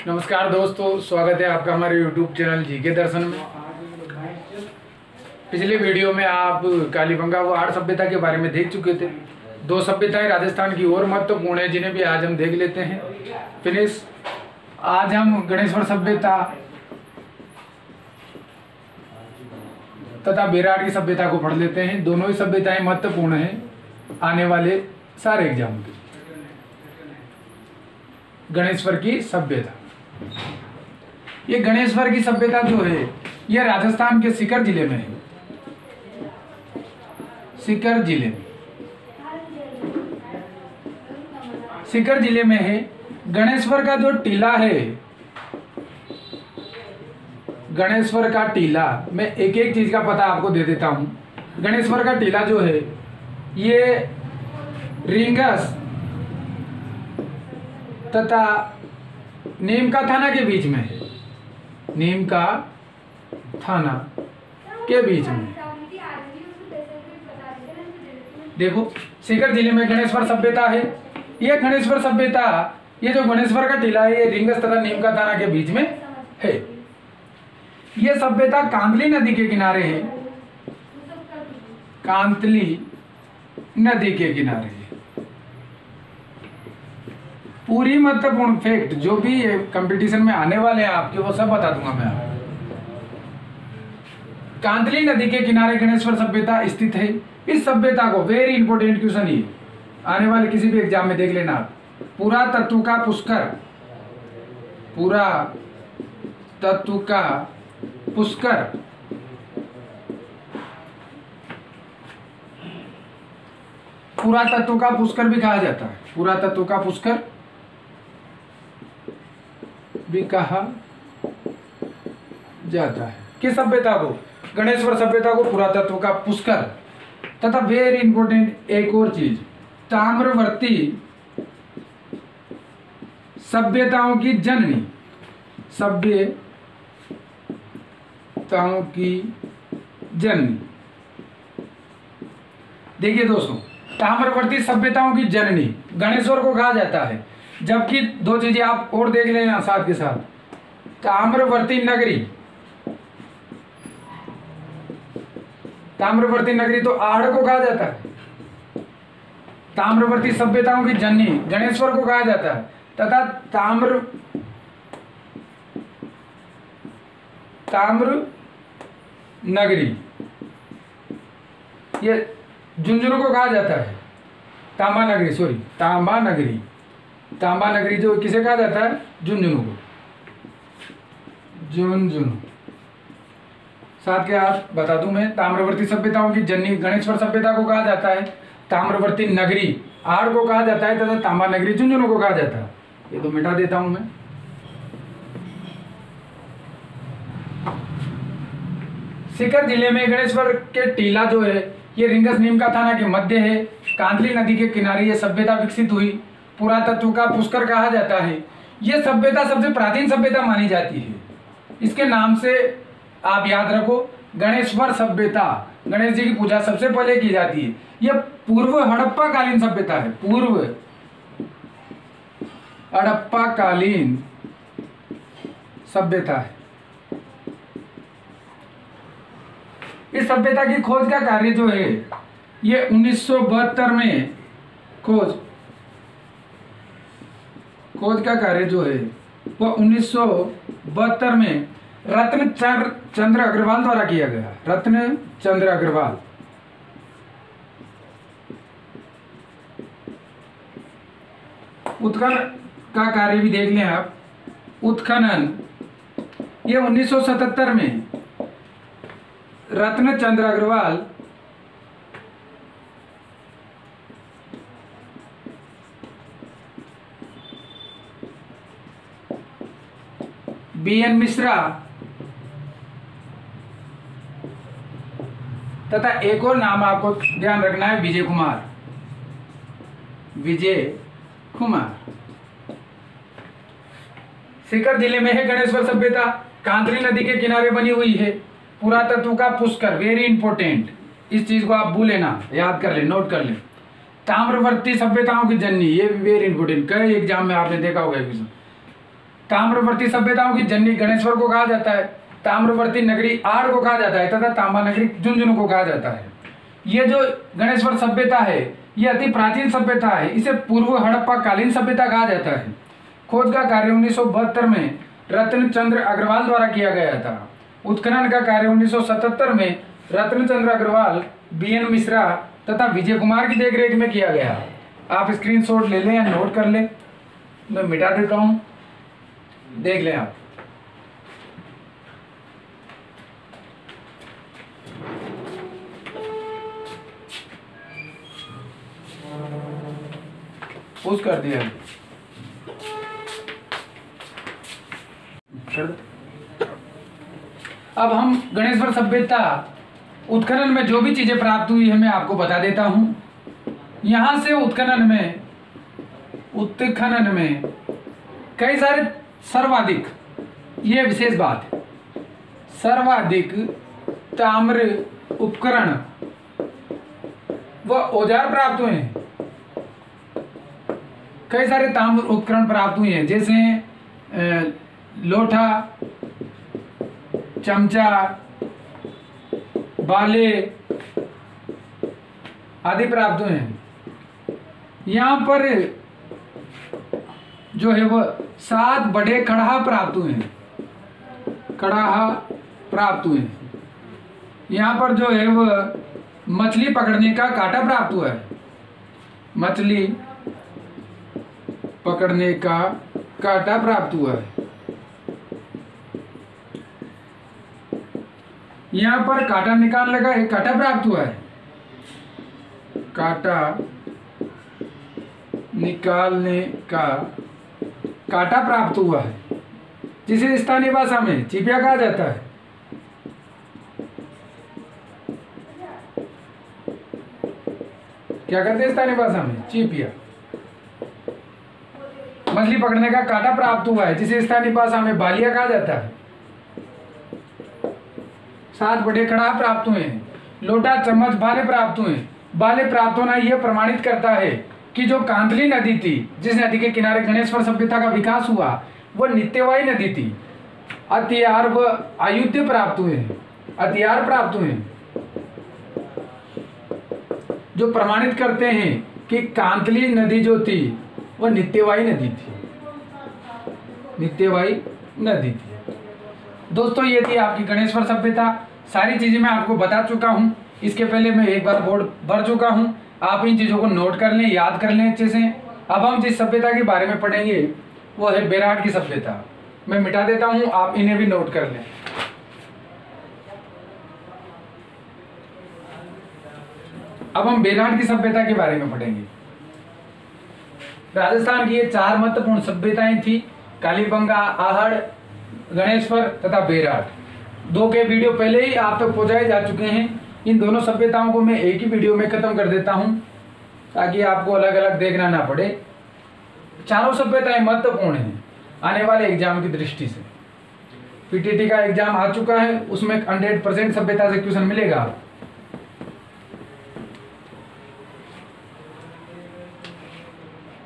नमस्कार दोस्तों, स्वागत है आपका हमारे YouTube चैनल जीके दर्शन में। पिछले वीडियो में आप कालीबंगा व आर्य सभ्यता के बारे में देख चुके थे। दो सभ्यताएं राजस्थान की और महत्वपूर्ण है जिन्हें भी आज हम देख लेते हैं। फिनिश आज हम गणेश्वर सभ्यता तथा बेराड़ की सभ्यता को पढ़ लेते हैं। दोनों ही सभ्यताएं महत्वपूर्ण हैं आने वाले सारे एग्जाम के। गणेश्वर की सभ्यता, ये गणेश्वर की सभ्यता जो है यह राजस्थान के सीकर जिले में है। सीकर जिले में है। गणेश्वर का जो टीला है, गणेश्वर का टीला, मैं एक एक चीज का पता आपको दे देता हूं। गणेश्वर का टीला जो है ये रींगस तथा नीमका थाना के बीच में है। नीमका थाना के बीच में देखो, सीकर जिले में गणेश्वर सभ्यता है। यह गणेश्वर सभ्यता, ये जो गणेश्वर का टीला है ये रींगस तथा नीमका थाना के बीच में है। यह सभ्यता कांतली नदी के किनारे है। कांतली नदी के किनारे है। पूरी महत्वपूर्ण फैक्ट जो भी कंपटीशन में आने वाले हैं आपके, वो सब बता दूंगा मैं आपको। कांतली नदी के किनारे गणेश्वर सभ्यता स्थित है। इस सभ्यता को, वेरी इंपॉर्टेंट क्वेश्चन ये आने वाले किसी भी एग्जाम में देख लेना आप। पुरातत्व का पुष्कर, पुरातत्व का पुष्कर, पुरातत्व का पुष्कर भी कहा जाता है। पुरातत्व का पुष्कर भी कहा जाता है। किस सभ्यता को? गणेश्वर सभ्यता को पुरातत्व का पुष्कर। तथा वेरी इंपॉर्टेंट एक और चीज, ताम्रवर्ती सभ्यताओं की जननी, सभ्यताओं की जननी। देखिए दोस्तों, ताम्रवर्ती सभ्यताओं की जननी गणेश्वर को कहा जाता है। जबकि दो चीजें आप और देख लेना साथ के साथ। ताम्रवर्ती नगरी, ताम्रवर्ती नगरी तो आड़ को कहा जाता है। ताम्रवर्ती सभ्यताओं की जननी गणेश्वर को कहा जाता है। तथा ताम्र नगरी ये झुंझुनू को कहा जाता है। तांबा नगरी, सॉरी तांबा नगरी, तांबा नगरी जो किसे कहा जाता है? झुंझुनू को। झुंझुनू साथ के आप बता दूं मैं, ताम्रवर्ती सभ्यताओं की जननी गणेश्वर सभ्यता को कहा जाता है। ताम्रवर्ती नगरी आड़ को कहा जाता है तथा तांबा नगरी झुंझुनू को कहा जाता है। ये तो मिटा देता हूं मैं। सीकर जिले में गणेश्वर के टीला जो है ये रींगस नीमका थाना के मध्य है। कांतली नदी के किनारे ये सभ्यता विकसित हुई। पुरातत्व का पुष्कर कहा जाता है। यह सभ्यता सबसे प्राचीन सभ्यता मानी जाती है। इसके नाम से आप याद रखो, गणेश्वर सभ्यता। गणेश जी की पूजा सबसे पहले की जाती है। यह पूर्व हड़प्पा कालीन सभ्यता है। पूर्व हड़प्पा कालीन सभ्यता है। इस सभ्यता की खोज का कार्य जो है ये 1972 में खोज का कार्य जो है वो 1972 में रत्न चंद्र अग्रवाल द्वारा किया गया। रत्न चंद्र अग्रवाल। उत्खनन का कार्य भी देख लें आप। उत्खनन ये 1977 में रत्न चंद्र अग्रवाल BN मिश्रा तथा एक और नाम आपको ध्यान रखना है, विजय कुमार। सीकर जिले में है गणेश्वर सभ्यता। कांतली नदी के किनारे बनी हुई है। पुरातत्व का पुष्कर, वेरी इंपॉर्टेंट, इस चीज को आप भूले ना, याद कर ले, नोट कर ले। ताम्रवर्ती सभ्यताओं की जननी, ये भी वेरी इंपोर्टेंट, कई एग्जाम में आपने देखा होगा क्वेश्चन। ताम्रवर्ती सभ्यताओं की जननी गणेश्वर को कहा जाता है, ताम्रवर्ती नगरी आड़ को कहा जाता है तथा तांबा नगरी झुंझुनू को कहा जाता है। ये जो गणेश्वर सभ्यता है ये अति प्राचीन सभ्यता है, इसे पूर्व हड़प्पा कालीन सभ्यता कहा जाता है। खोज का कार्य 1972 में रत्नचंद्र अग्रवाल द्वारा किया गया था। उत्खनन का कार्य 1977 में रत्नचंद्र अग्रवाल, BN मिश्रा तथा विजय कुमार की देखरेख में किया गया। आप स्क्रीनशॉट ले लें या नोट कर लें, मैं मिटा देता हूँ, देख लें आप। पुश कर दिया। अब हम गणेश्वर सभ्यता उत्खनन में जो भी चीजें प्राप्त हुई है मैं आपको बता देता हूं। यहां से उत्खनन में कई सारे सर्वाधिक, ये विशेष बात है, सर्वाधिक ताम्र उपकरण व औजार प्राप्त हुए हैं। कई सारे ताम्र उपकरण प्राप्त हुए हैं, जैसे लोटा, चमचा, बाले आदि प्राप्त हुए हैं। यहाँ पर जो है वह 7 बड़े कड़ाहा प्राप्त हुए हैं, कड़ाहा प्राप्त हुए हैं। यहाँ पर जो है वह मछली पकड़ने का कांटा प्राप्त हुआ है, मछली पकड़ने का कांटा प्राप्त हुआ है। यहाँ पर कांटा निकालने का एक कांटा प्राप्त हुआ है, कांटा निकालने का कांटा प्राप्त हुआ है, जिसे स्थानीय भाषा में चिपिया कहा जाता है। क्या कहते हैं स्थानीय भाषा में? चिपिया। मछली पकड़ने का कांटा प्राप्त हुआ है, जिसे स्थानीय भाषा में बालिया कहा जाता है। 7 बड़े कड़ाह प्राप्त हुए हैं, लोटा, चम्मच, बाले प्राप्त हुए हैं। बाले प्राप्त होना यह प्रमाणित करता है कि जो कांतली नदी थी, जिस नदी के किनारे गणेश्वर सभ्यता का विकास हुआ, वह नित्यवाही नदी थी। हथियार व आयुध प्राप्त हुए हैं, हथियार प्राप्त हुए हैं, जो प्रमाणित करते हैं कि कांतली नदी जो थी वह नित्यवाही नदी थी, नित्यवाही नदी थी। दोस्तों ये थी आपकी गणेश्वर सभ्यता। सारी चीजें मैं आपको बता चुका हूं, इसके पहले मैं एक बार बोर्ड भर चुका हूं। आप इन चीजों को नोट कर लें, याद कर लें अच्छे से। अब हम जिस सभ्यता के बारे में पढ़ेंगे वो है बेराट की सभ्यता। मैं मिटा देता हूं, आप इन्हें भी नोट कर लें। अब हम बेराट की सभ्यता के बारे में पढ़ेंगे। राजस्थान की ये 4 महत्वपूर्ण सभ्यताएं थी, कालीबंगा, आहड़, गणेश्वर तथा बेराट। 2 के वीडियो पहले ही आप तक पहुंचाए जा चुके हैं। इन दोनों सभ्यताओं को मैं एक ही वीडियो में खत्म कर देता हूं, ताकि आपको अलग अलग देखना ना पड़े। चारों सभ्यताएं महत्वपूर्ण हैं आने वाले एग्जाम की दृष्टि से। पीटीटी का एग्जाम आ चुका है, उसमें 100% सभ्यता से क्वेश्चन मिलेगा।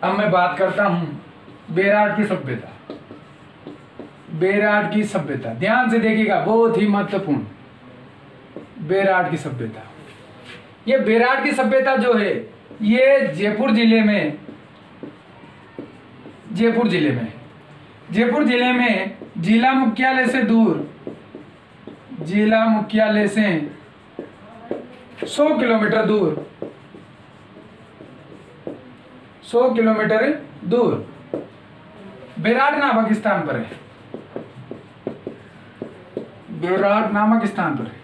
अब मैं बात करता हूं बेराट की सभ्यता। बेराट की सभ्यता ध्यान से देखिएगा, बहुत ही महत्वपूर्ण। बेराट की सभ्यता, ये बेराट की सभ्यता जो है ये जयपुर जिले में जिला मुख्यालय से दूर, जिला मुख्यालय से 100 किलोमीटर दूर, 100 किलोमीटर दूर बेराट नामक स्थान पर है। बेराट नामक स्थान पर है।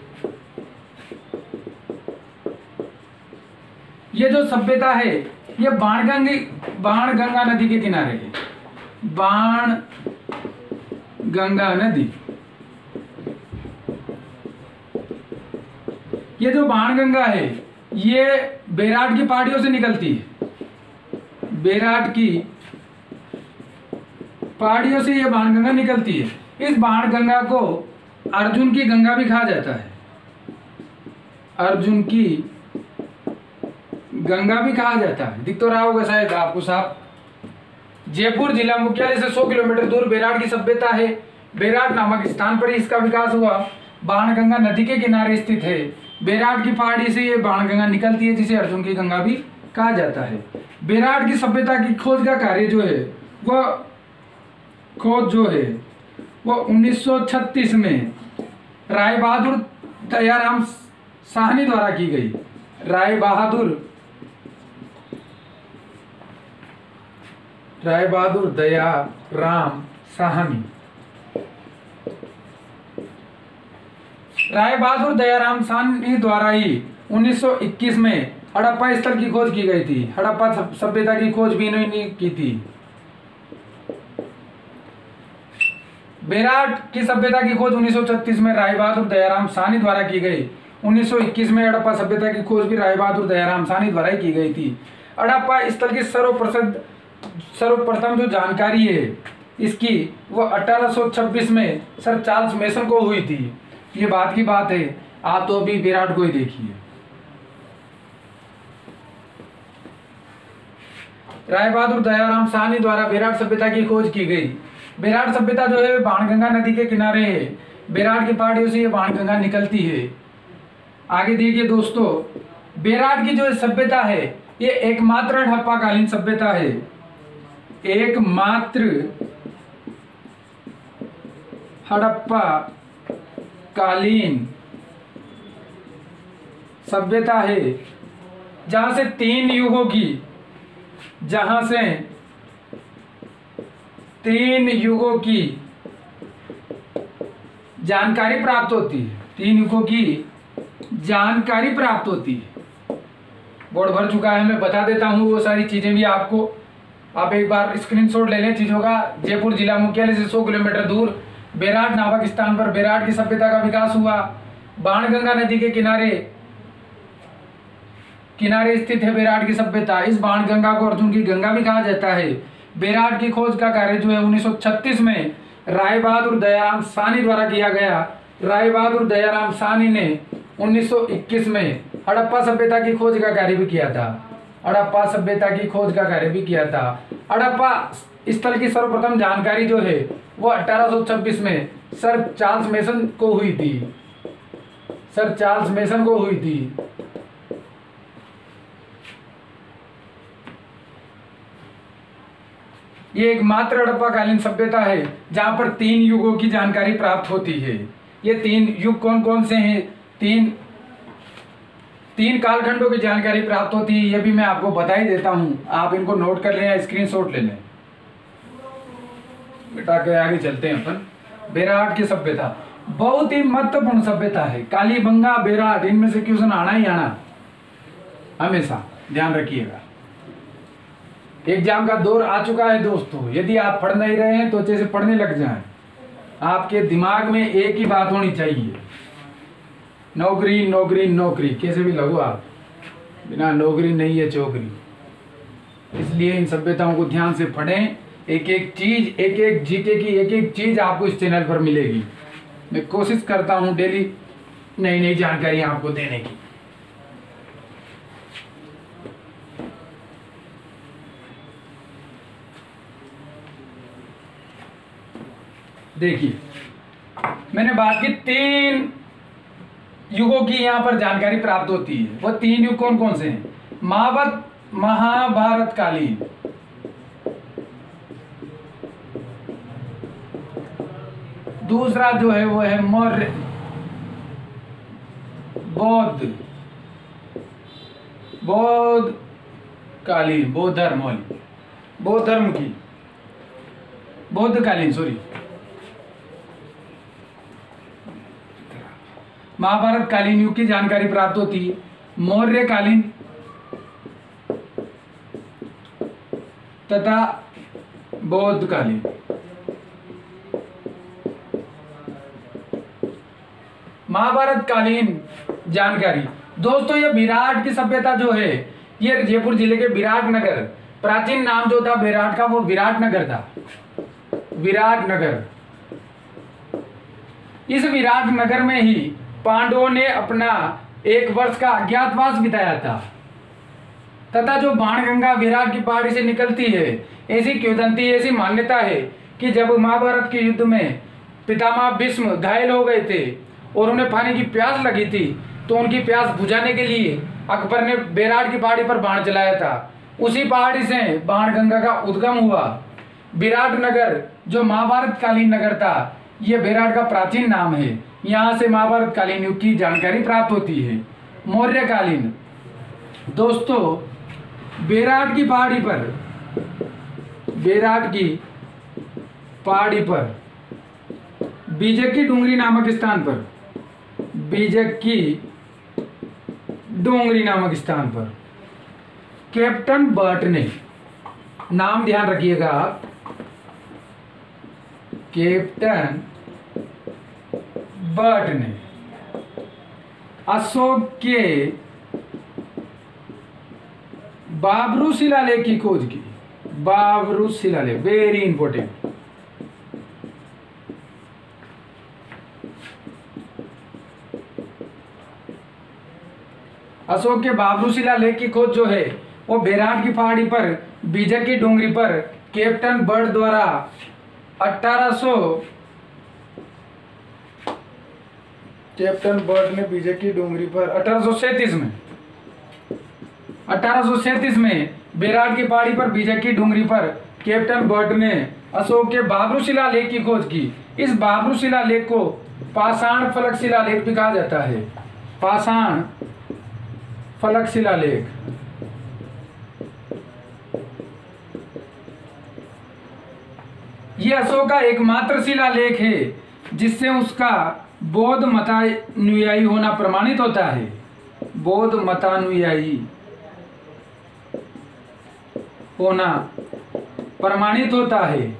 ये जो सभ्यता है ये बाणगंगा नदी के किनारे है। बाणगंगा नदी, ये जो बाणगंगा है ये बेराट की पहाड़ियों से निकलती है। बेराट की पहाड़ियों से ये बाणगंगा निकलती है। इस बाणगंगा को अर्जुन की गंगा भी कहा जाता है, अर्जुन की गंगा भी कहा जाता है। दिख तो रहा होगा शायद आपको साफ, जयपुर जिला मुख्यालय से 100 किलोमीटर दूर बेराट की सभ्यता है। बेराट नामक स्थान पर इसका विकास हुआ। बाणगंगा नदी के किनारे स्थित है। बेराट की पहाड़ी से ये बाणगंगा निकलती है, जिसे अर्जुन की गंगा भी कहा जाता है। बेराट की सभ्यता की खोज का कार्य जो है वो 1936 में राय बहादुर दयाराम साहनी द्वारा की गई। राय बहादुर दयाराम साहनी। राय बहादुर दयाराम साहनी द्वारा ही 1921 में हड़प्पा स्थल की खोज की गई थी। हड़प्पा सभ्यता की खोज भी इन्होंने की थी। बेराट की सभ्यता की खोज 1936 में राय बहादुर दयाराम साहनी द्वारा की गई। 1921 में हड़प्पा सभ्यता की खोज भी राय बहादुर दयाराम साहनी द्वारा ही की गई थी। हड़प्पा स्थल की सर्वप्रथम जो जानकारी है इसकी वो 1826 में सर चार्ल्स मेसन को हुई थी। ये बात की बात है, आप तो अभी बेराट को ही देखिए। राय बहादुर दयाराम साहनी द्वारा बेराट सभ्यता की खोज की गई। बेराट सभ्यता जो है बाणगंगा नदी के किनारे है। बेराट की पहाड़ियों से ये बाणगंगा निकलती है। आगे देखिए दोस्तों, बेराट की जो सभ्यता है ये एकमात्र हड़प्पा कालीन सभ्यता है। एकमात्र हड़प्पा कालीन सभ्यता है जहां से तीन युगों की जानकारी प्राप्त होती है। 3 युगों की जानकारी प्राप्त होती है। बोर्ड भर चुका है, मैं बता देता हूं वो सारी चीजें भी आपको। आप एक बार स्क्रीनशॉट ले लें चीजों का। जयपुर जिला मुख्यालय से 100 किलोमीटर दूर बेराट नामक स्थान पर बेराट की सभ्यता का विकास हुआ। बाणगंगा नदी के किनारे स्थित है बेराट की सभ्यता। इस बाणगंगा को अर्जुन की गंगा भी कहा जाता है। बेराट की खोज का कार्य जो है 1936 में राय बहादुर दयाराम साहनी द्वारा किया गया। राय बहादुर दयाराम साहनी ने 1921 में हड़प्पा सभ्यता की खोज का कार्य भी किया था। हड़प्पा स्थल की सर्वप्रथम जानकारी जो है वो 1826 में सर चार्ल्स मेसन को हुई थी। ये एकमात्र हड़प्पा कालीन सभ्यता है जहां पर 3 युगों की जानकारी प्राप्त होती है। ये 3 युग कौन कौन से हैं? तीन कालखंडों की जानकारी प्राप्त होती है। ये भी मैं आपको बता ही देता हूं, आप इनको नोट कर लें या स्क्रीनशॉट ले लें। बेटा के आगे चलते हैं अपन। बेराट की सभ्यता बहुत ही महत्वपूर्ण सभ्यता है। कालीबंगा, बेराट, इनमें से क्वेश्चन आना ही आना, हमेशा ध्यान रखिएगा। एग्जाम का दौर आ चुका है दोस्तों। यदि आप पढ़ नहीं रहे हैं तो अच्छे से पढ़ने लग जाएं। आपके दिमाग में एक ही बात होनी चाहिए, नौकरी नौकरी नौकरी। कैसे भी लगो आप, बिना नौकरी नहीं है चौकरी। इसलिए इन सभ्यताओं को ध्यान से पढ़ें। एक एक चीज, एक एक जीके की एक एक चीज आपको इस चैनल पर मिलेगी। मैं कोशिश करता हूं डेली नई नई जानकारी आपको देने की। देखिए, मैंने बात की 3 युगों की यहां पर जानकारी प्राप्त होती है। वो 3 युग कौन कौन से हैं? महाभारत कालीन, दूसरा जो है वो है मौर्य, बौद्ध कालीन, बौद्ध धर्म की बौद्धकालीन, सॉरी, महाभारत कालीन युग की जानकारी प्राप्त होती है। मौर्य कालीन तथा बौद्ध कालीन। महाभारत कालीन जानकारी दोस्तों, ये विराट की सभ्यता जो है ये जयपुर जिले के विराटनगर, प्राचीन नाम जो था बेराट का वो विराटनगर था। विराटनगर, इस विराटनगर में ही पांडवों ने अपना 1 वर्ष का अज्ञातवास बिताया था। तथा जो बाणगंगा विराट की पहाड़ी से निकलती है, ऐसी किंवदंती, ऐसी मान्यता है कि जब महाभारत के युद्ध में पितामह भीष्म घायल हो गए थे और उन्हें पानी की प्यास लगी थी, तो उनकी प्यास बुझाने के लिए अकबर ने बेराट की पहाड़ी पर बाण चलाया था। उसी पहाड़ी से बाणगंगा का उद्गम हुआ। विराट नगर जो महाभारत कालीन नगर था, यह बेराट का प्राचीन नाम है। यहाँ से महाभारत कालीन युग की जानकारी प्राप्त होती है। मौर्य कालीन दोस्तों, बेराट की पहाड़ी पर बीजक की डूंगरी नामक स्थान पर कैप्टन बर्ट ने, नाम ध्यान रखिएगा आप, कैप्टन बर्ट ने अशोक के बाबरू शिलालेख की खोज की। बाबरू शिलालेख वेरी इंपॉर्टेंट। अशोक के बाबरू शिलालेख की खोज जो है वो बेराट की पहाड़ी पर बीजक की डूंगरी पर कैप्टन बर्ट द्वारा 1837 में बेराट की पहाड़ी पर बीजक की डूंगरी पर कैप्टन बर्ट ने अशोक के बाबरू शिलालेख की खोज की। इस बाबरू शिलालेख को पाषाण फलक शिलालेख भी कहा जाता है। पाषाण फलक शिलालेख। यह अशोक का एकमात्र शिलालेख है जिससे उसका बौद्ध मतानुयायी होना प्रमाणित होता है। बौद्ध मतानुयायी होना प्रमाणित होता है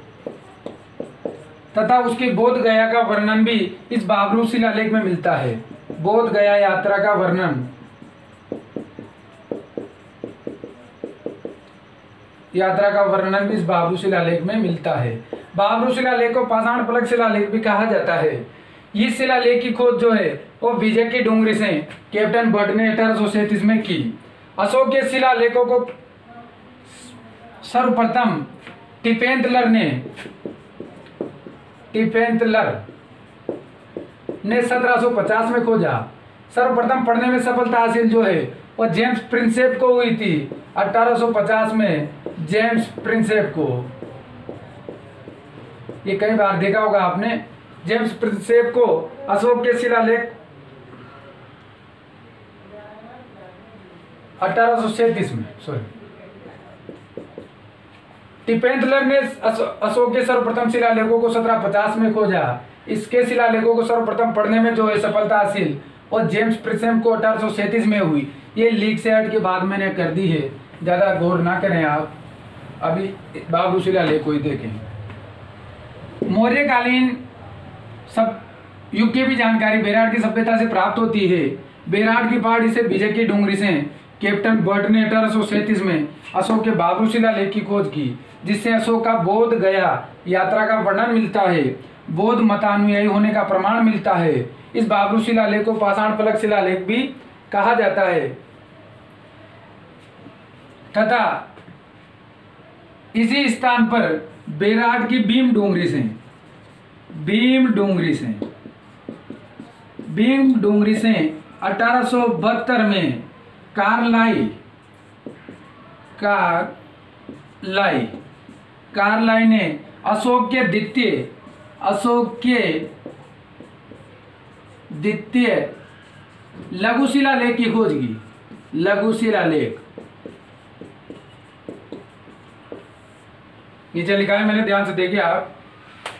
तथा उसके बोध गया का वर्णन भी इस बाबरू शिलालेख में मिलता है। बोध गया यात्रा का वर्णन भी इस बाबरू शिलालेख में मिलता है। बाबरू शिलालेख को पाषाण फलक शिलालेख भी कहा जाता है। इस शिलालेख की खोज जो है वो बीजक की डूंगरी से कैप्टन बर्ट ने 1837 में की। अशोक के शिलालेखों को सर्वप्रथम टिपेंतलर ने 1750 में खोजा। सर्वप्रथम पढ़ने में सफलता हासिल जो है वो जेम्स प्रिंसेप को हुई थी 1850 में। जेम्स प्रिंसेप को, ये कई बार देखा होगा आपने, जेम्स प्रिंसेप को अशोक के शिलालेख 1837 में, टिपेंतलर ने अशोक के सर्वप्रथम शिलालेखों को 1750 में खोजा। इसके शिलालेखों को सर्वप्रथम पढ़ने में जो है सफलता हासिल और जेम्स प्रिंसेप को 1837 में हुई। ये लीक से हट के बाद मैंने कर दी है, ज़्यादा गौर ना करें आप, अभी बाबरू शिलालेख को ही देखें। मौर्यकालीन सब युग की भी जानकारी बेराट की सभ्यता से प्राप्त होती है। बेराट की पहाड़ी से बीजक की डूंगरी से कैप्टन बर्ट ने 1837 में अशोक के बाबरू शिलालेख की खोज की, जिससे अशोक का बोध गया यात्रा का वर्णन मिलता है, बौद्ध मतानुयायी होने का प्रमाण मिलता है। इस बाबरू शिलालेख को पाषाण फलक शिलालेख भी कहा जाता है तथा इसी स्थान पर बेराट की भीम डूंगरी से 1872 में कार्लाई ने अशोक के द्वितीय लघु शिलालेख की खोज की। लघु शिलालेख नीचे लिखा है, मैंने ध्यान से देखिए आप।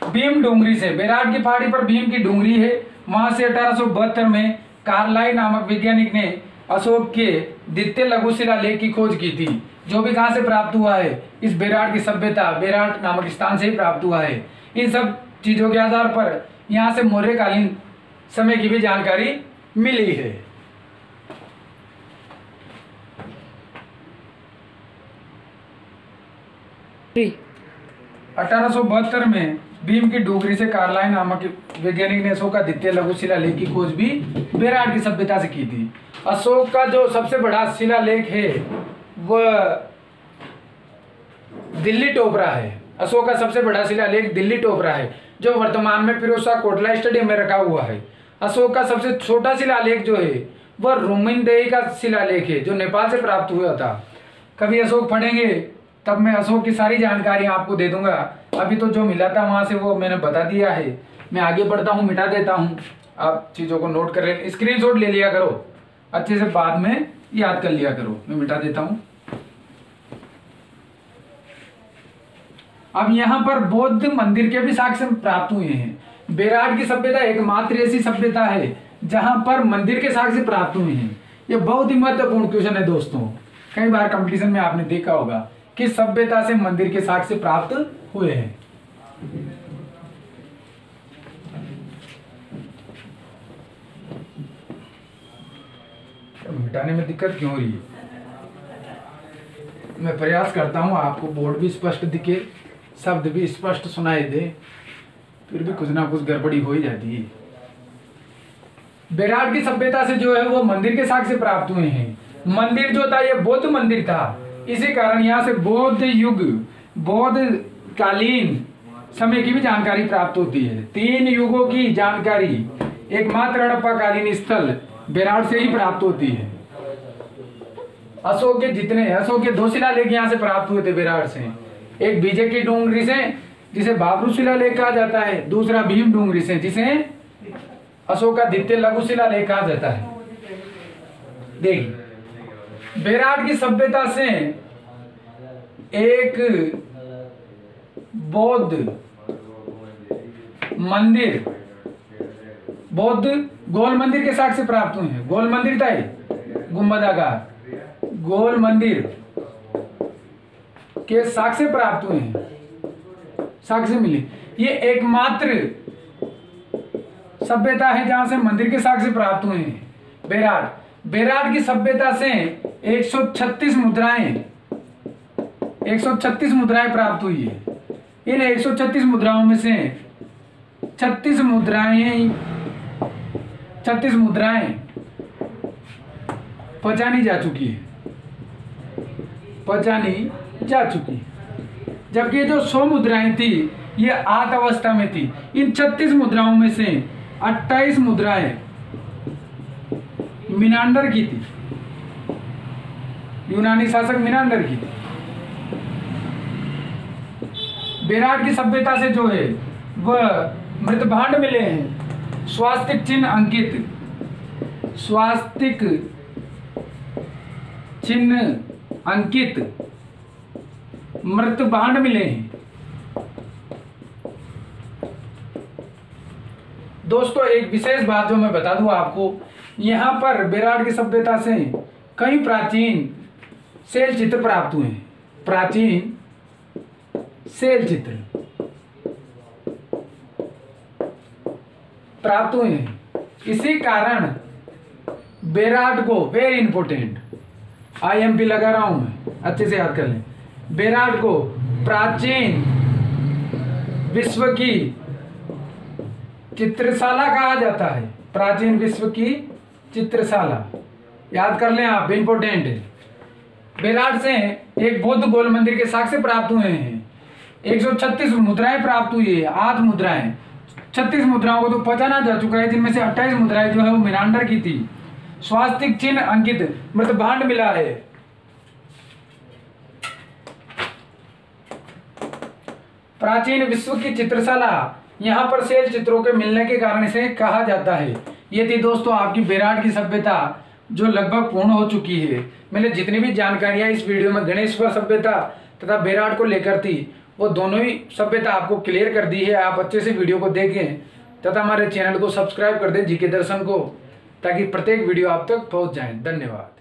भीम डूंगरी से, बेराट की पहाड़ी पर भीम की डूंगरी है, वहां से 1872 में कार्लाई नामक वैज्ञानिक ने अशोक के द्वितीय लघु शिलालेख की खोज की थी, जो भी कहां से प्राप्त हुआ है, इस बेराट की सभ्यता बेराट नामक स्थान से ही प्राप्त हुआ है। इन सब चीजों के आधार पर यहां से मौर्यकालीन समय की भी जानकारी मिली है। जी 1872 में भीम की डूंगरी से कार्लाई नामक वैज्ञानिक ने अशोक का द्वितीय लघु शिलालेख की खोज भी बेराट की सभ्यता से की थी। अशोक का जो सबसे बड़ा शिलालेख है वह दिल्ली टोपरा है। अशोक का सबसे बड़ा शिलालेख दिल्ली टोपरा है, जो वर्तमान में फिरोज शाह कोटला स्टेडियम में रखा हुआ है। अशोक का सबसे छोटा शिलालेख जो है वह रोमिनदेही का शिलालेख है, जो नेपाल से प्राप्त हुआ था। कभी अशोक पढ़ेंगे तब मैं अशोक की सारी जानकारी आपको दे दूंगा। अभी तो जो मिला था वहां से वो मैंने बता दिया है। मैं आगे बढ़ता हूँ, मिटा देता हूँ, आप चीज़ों को नोट कर ले, स्क्रीनशॉट ले लिया करो अच्छे से, बाद में याद कर लिया करो। मैं मिटा देता हूँ। अब यहाँ पर बौद्ध मंदिर के भी साक्ष्य प्राप्त हुए हैं। बेराट की सभ्यता एकमात्र ऐसी सभ्यता है जहां पर मंदिर के साक्ष्य प्राप्त हुए हैं। ये बहुत ही महत्वपूर्ण क्वेश्चन है दोस्तों, कई बार कंपटीशन में आपने देखा होगा कि सभ्यता से मंदिर के साक्ष्य प्राप्त हुए हैं। मिटाने में दिक्कत क्यों हो रही है? मैं प्रयास करता हूं आपको बोर्ड भी स्पष्ट दिखे, शब्द भी स्पष्ट सुनाई दे, फिर भी कुछ ना कुछ गड़बड़ी हो ही जाती है। बेराट की सभ्यता से जो है वो मंदिर के साक्ष्य प्राप्त हुए हैं। मंदिर जो था ये बौद्ध मंदिर था, इसी कारण यहाँ से बौद्ध युग, बौद्ध कालीन समय की भी जानकारी प्राप्त होती है। 3 युगों की जानकारी एकमात्र हड़प्पा कालीन स्थल बेराट से ही प्राप्त होती है। अशोक के 2 शिलालेख यहाँ से प्राप्त हुए थे बेराट से। एक बीजे की डूंगरी से, जिसे बाबरू शिलालेख कहा जाता है, दूसरा भीम डूंगरी से, जिसे अशोक का द्वितीय लघु शिलालेख कहा जाता है। देखिए, बेराट की सभ्यता से एक बौद्ध मंदिर, बौद्ध गोल मंदिर के साक्ष्य प्राप्त हुए हैं। गोल मंदिर था ये, गुंबदाकार गोल मंदिर के साक्ष्य प्राप्त हुए हैं, साक्ष्य मिले। ये एकमात्र सभ्यता है जहां से मंदिर के साक्ष्य प्राप्त हुए हैं। बेराट की सभ्यता से 136 मुद्राएं प्राप्त हुई है। इन 136 मुद्राओं में से 36 मुद्राएं पहचानी जा चुकी है, जबकि जो 100 मुद्राएं थी ये आद अवस्था में थी। इन 36 मुद्राओं में से 28 मुद्राएं मिनांडर की थी, यूनानी शासक मिनांडर की थी। बेराट की सभ्यता से जो है वह मृतभांड मिले हैं, स्वास्तिक चिन्ह अंकित मृतभांड मिले हैं। दोस्तों एक विशेष बात जो मैं बता दूं आपको, यहाँ पर बेराट की सभ्यता से कई प्राचीन शैल चित्र प्राप्त हुए हैं। प्राचीन शैल चित्र प्राप्त हुए हैं। इसी कारण बेराट को, वेरी इंपॉर्टेंट, IMP लगा रहा हूं मैं, अच्छे से याद कर लें। बेराट को प्राचीन विश्व की चित्रशाला कहा जाता है। प्राचीन विश्व की चित्रशाला, याद कर लें आप, इंपॉर्टेंट है। बेराट से एक बौद्ध गोल मंदिर के साक्ष्य प्राप्त हुए हैं। 136 मुद्राएं प्राप्त हुई है, 8 मुद्राएं। 36 मुद्राओं को तो पहचाना जा चुका है, जिनमें से 28 मुद्राएं जो है वो मिनांडर की थी। स्वास्तिक चिन्ह अंकित मृतभांड मिला है। प्राचीन विश्व की चित्रशाला, यहाँ पर शैल चित्रों के मिलने के कारण इसे कहा जाता है। ये थी दोस्तों आपकी बेराट की सभ्यता, जो लगभग पूर्ण हो चुकी है। मैंने जितनी भी जानकारियां इस वीडियो में गणेश्वर सभ्यता तथा बेराट को लेकर थी, वो दोनों ही सभ्यता आपको क्लियर कर दी है। आप अच्छे से वीडियो को देखें तथा हमारे चैनल को सब्सक्राइब कर दें, जीके दर्शन को, ताकि प्रत्येक वीडियो आप तक पहुंच जाए। धन्यवाद।